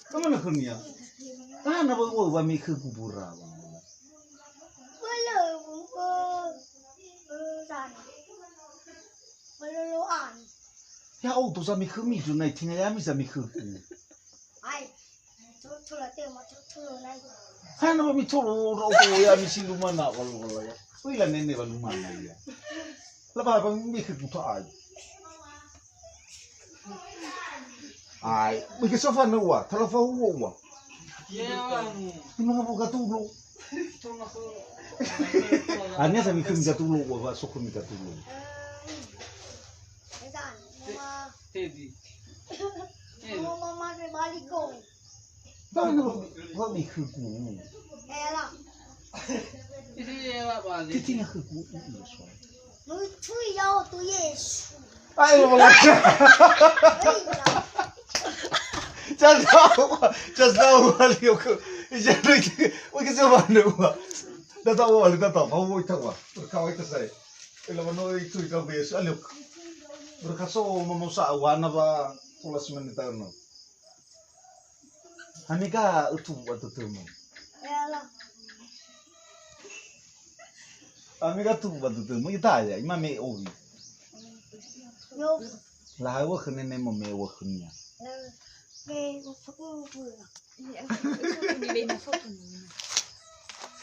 Kemana kerja? Karena bawa kami ke kuburan. Ya auto sami kami tu naik tinggal kami sami ke. Karena kami tolong auto ya kami silu mana kalau ya. Wila nene kalau mana ya. Lepas kami ke kuburan. Ai, porque só faz nua, tá lá faz uwa. Não vou gatulo. Ania sa mi kum gatulo wa so kum gatulo. Teddy. Mama de baliko. Tá no, vai me kuku. Ela. Itu ya balik. Que tinha kuku isso. No tu ya tu yes. Ai, vou lá. Just now, ali eu já não o que você vai nua. Dah tahu ali dah tahu, mau itu apa? Kau itu saya. Kalau mana itu kau biasa ali. Berkaso memusa awan apa pulas menita no. Anika itu waktu temu. Ela. Anika tu waktu temu kita ya, imam ovi. Yo. Lah awak kena nemo me awak kena. Ke foto pula. Nilai na foto ni.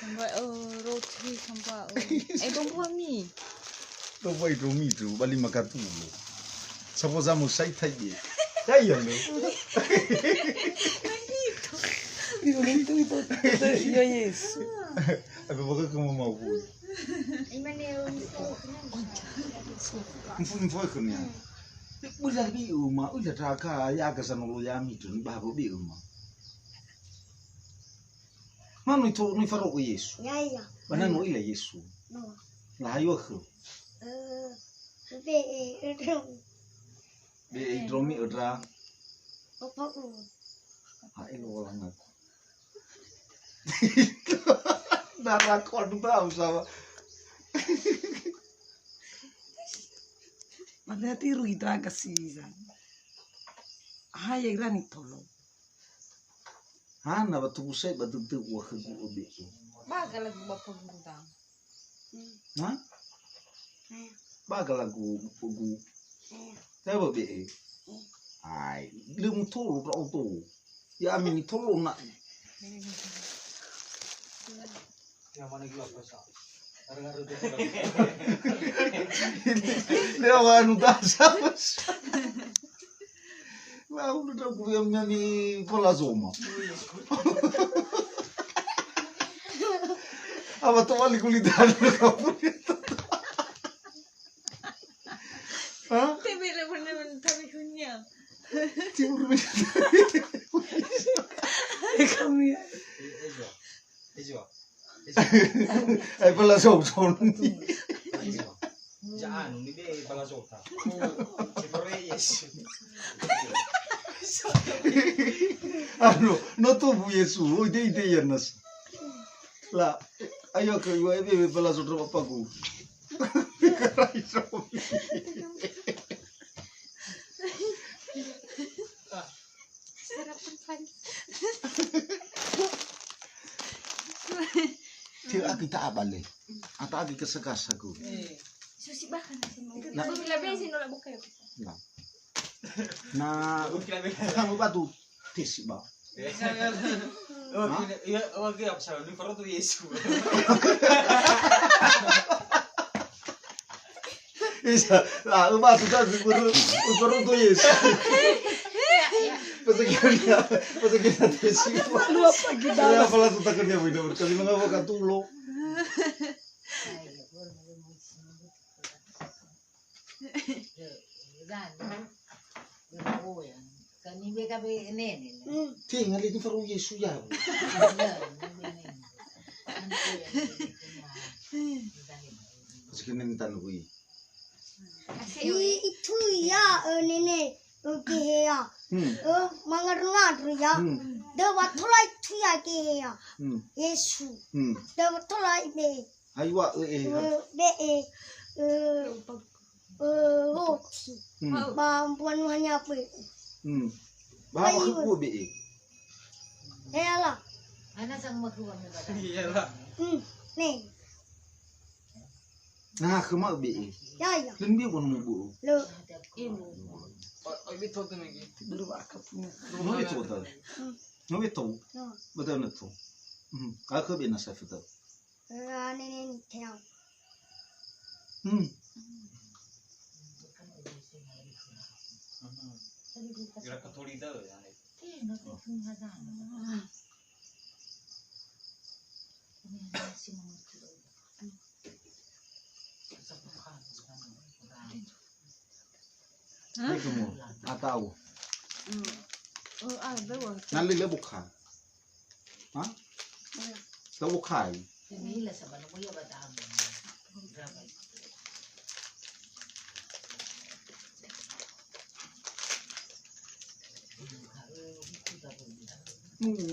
Sampai roti sampai bumbu ni. Tu vai dormir tu, balik makan tu. Suppose amo sai tadi. Saya no. Itu ya yes. Apa bukan kamu mau buat? Info kena. Udah bi rumah, udah taka ya kesan lu ya mitu, baru bi rumah. Mana itu ni farok Yesus? Ya ya. Mana no ila Yesus? No. Lah ayo ke. Be itu. Be dromi udra. Apa tu? Ah ini orang aku. Darah kau tu tahu sama. Mana tiru itu agak sih. Hai grani tolo. Hana batu busai batu tu wah ke gua beku. Bagal lagi bapa guru dah. Hah? Bagal lagu pugu. Saya be. Ai, lưng thô pro auto. Ya mi thô nak. Yang mana gua pasal. Dia orang dah sabes. Lah udah aku yang nyanyi pola zoma. Apa tu wali kulitan kamu? Hah? Tapi le benar tapi punya. Tiur Kami ya. Ejo. Ai pola zoma. Jangan, ni be bala jota. Seperti Yesus. Ano, no tuvo Yesus, hoy de nas. La, ayo ke gua be pola zoma papaku. Tidak kita abale. Atau agi kesekas aku. Susi bahkan Nah. Lebih sih nolak buka ya. Nah. Nah, kamu batu tis ba. Oh, okay, apa salah? Ni farok tu Yesus. Isa, lah, batu kan guru tu Yesus. Pasal kita tis. Lu apa kita? Ya, pala tu tak kerja video berkali mengapa kan tulo. Tinggal ini faru Yesus ya. Sekian tan kui. Itu ya nene. Oke ya. Mangarunga tu ya. Dah watulai tu ya ke ya. Yesu. Dah watulai be. Aywa Be roti. Bambuan hanya apa? Bawa ke ku bi. lah. Ana sang magruan mo ba? Iyalah. Nih. Nah, ke mak bi. Ya. Len bi pun mu bu. Lo. Oh, itu tuh lagi. Tidur baka punya. No itu betul. No itu. No. Betul itu. Ka ke bi na sa fitu. Nenek tiang. Kira katulida ya. Ni ke mu. Atau. Bawa. Nan le bukan. Ha? Tahu bukan. Nila sa bano mo ba ta?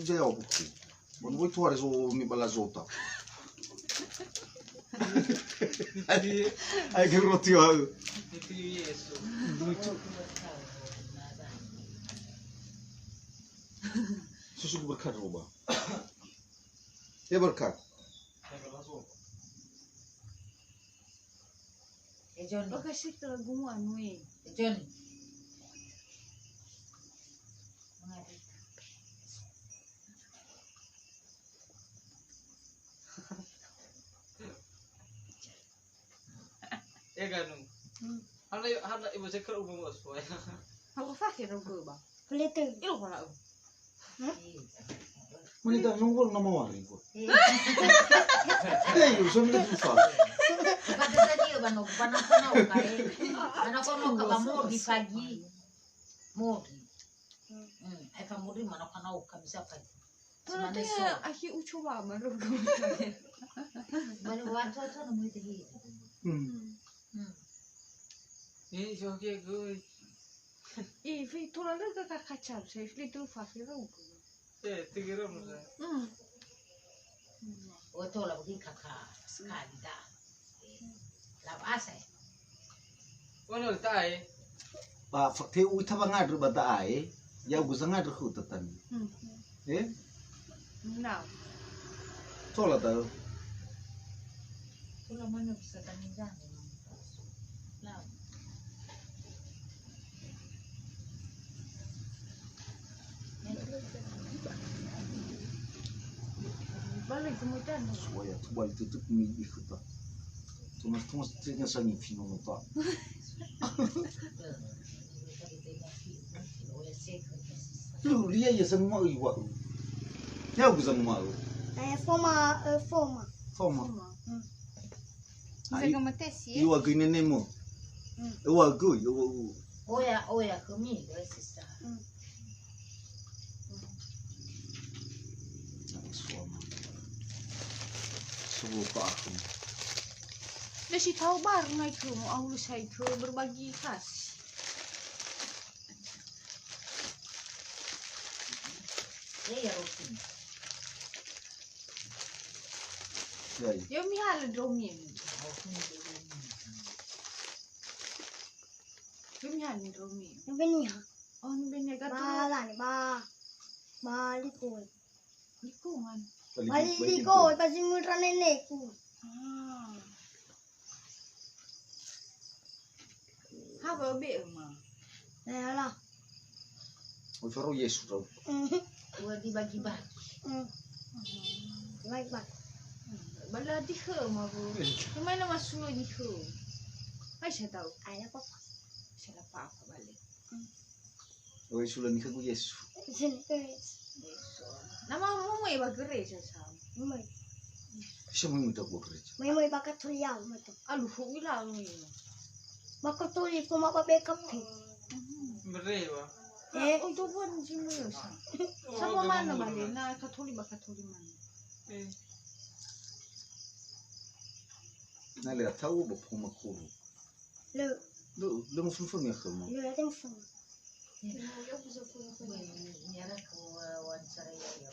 Jaya bukan. Bon voi tuare so mi bala zota. Ai ke roti au. Itu Yesus. Susu berkat roba. Ya berkat. John, Baka sih lagu mo ano eh. John. Ya ganun. Hana ibu saya kerja umum bos boy. Ako fakir ako ba? Kulit. Ilo ko lang. Manita nungol na mawari ko. Eh, so mi fa. Pada tadi ba no panapanaw kay. Ano ko no ka mo di pagi. Mo. Ay famuri man ka na ka bisa pa. Pero ito yung aki ucho ba? Marugo. Bali wato to no mo iti. Eh, so kaya gue. Eh, fi tulala ka kakachab sa ifli tu fakir ako. Eh, tigiram mo sa. O to la bagi kaka skanda. La basa. Ano tayo? Ba fakte u taba ngadru ba dai. Ya guza ngadru khu tatan. Eh? Now. Tola da. Tula mana bisa tanizan. La. Balik mo dyan. Soya tuwa tutup mi ikhuta. Tumas tinga sangi fino no ta. Lu lia ya sang ma iwa. Ya guza ma. Forma. Foma. Isa ka matesi. Iwa gine nemo. Iwa go yo. Oya kami sisa. Subuh aku. Nasi tahu baru naik ke mau awal saya ke berbagi kasih. Ya rutin. Jadi. Ya mihal dromien. Ya mihal dromien. Ini ha. Oh ni benar kata. Balan balikoi. Likungan. Balikoi kasi mura nenekku. Haba be ma. Lah. Oh faro Yesus tau. Dua dibagi-bagi. Baik. Bala di ke ma bu. Kemai nama sulo di ke. Ay saya tahu. Ada apa? Saya apa balik. Oh sulan ni kagu Yesus. Sini ke. Nama mo iba gere sa sa. Mai. Siapa yang minta buat kerja? Mai bakat tuliau matu. Alu fu ila mo. Bakat tuli ko mapabackup ke. Merewa. Oh itu pun sino yo sa. Sa mana balik na katuli ba katuli man. Eh, Nali tahu apa pun makuru. Lu mau fun ya kamu? Lu ada fun. Nyara ko wan saraya.